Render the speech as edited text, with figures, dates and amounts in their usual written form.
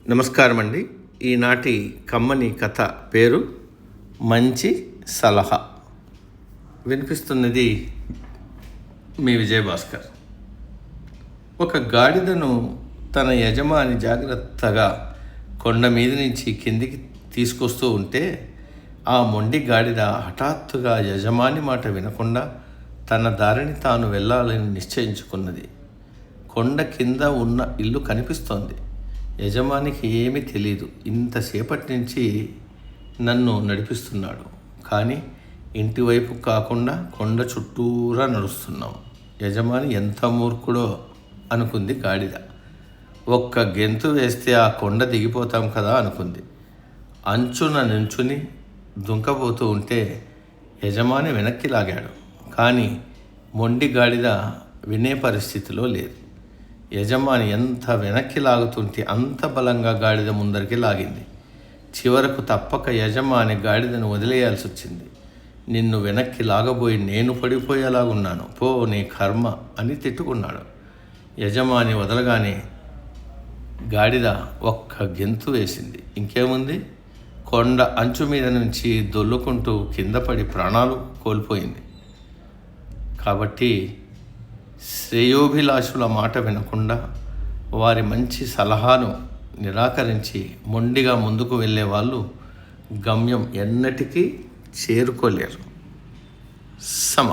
నమస్కారం అండి. ఈనాటి కమ్మని కథ పేరు మంచి సలహా. వినిపిస్తున్నది మీ విజయభాస్కర్. ఒక గాడిదను తన యజమాని జాగ్రత్తగా కొండ మీద నుంచి కిందికి తీసుకొస్తూ ఉంటే ఆ మొండి గాడిద హఠాత్తుగా యజమాని మాట వినకుండా తన దారిని తాను వెళ్ళాలని నిశ్చయించుకున్నది. కొండ కింద ఉన్న ఇల్లు కనిపిస్తోంది. యజమానికి ఏమీ తెలీదు. ఇంతసేపటి నుంచి నన్ను నడిపిస్తున్నాడు, కానీ ఇంటి వైపు కాకుండా కొండ చుట్టూరా నడుస్తున్నాం. యజమాని ఎంత మూర్ఖుడో అనుకుంది గాడిద. ఒక్క గెంతు వేస్తే ఆ కొండ దిగిపోతాం కదా అనుకుంది. అంచున నించుని దుంకబోతూ ఉంటే యజమాని వెనక్కి లాగాడు. కానీ మొండి గాడిద వినే పరిస్థితిలో లేదు. యజమాని ఎంత వెనక్కి లాగుతుంటే అంత బలంగా గాడిద ముందరికి లాగింది. చివరకు తప్పక యజమాని గాడిదను వదిలేయాల్సి వచ్చింది. నిన్ను వెనక్కి లాగబోయి నేను పడిపోయేలాగున్నాను, పో నీ కర్మ అని తిట్టుకున్నాడు. యజమాని వదలగానే గాడిద ఒక్క గెంతు వేసింది. ఇంకేముంది, కొండ అంచు మీద నుంచి దొల్లుకుంటూ కింద పడి ప్రాణాలు కోల్పోయింది. కాబట్టి శ్రేయోభిలాషుల మాట వినకుండా వారి మంచి సలహాను నిరాకరించి మొండిగా ముందుకు వెళ్ళే వాళ్ళు గమ్యం ఎన్నటికీ చేరుకోలేరు. సమ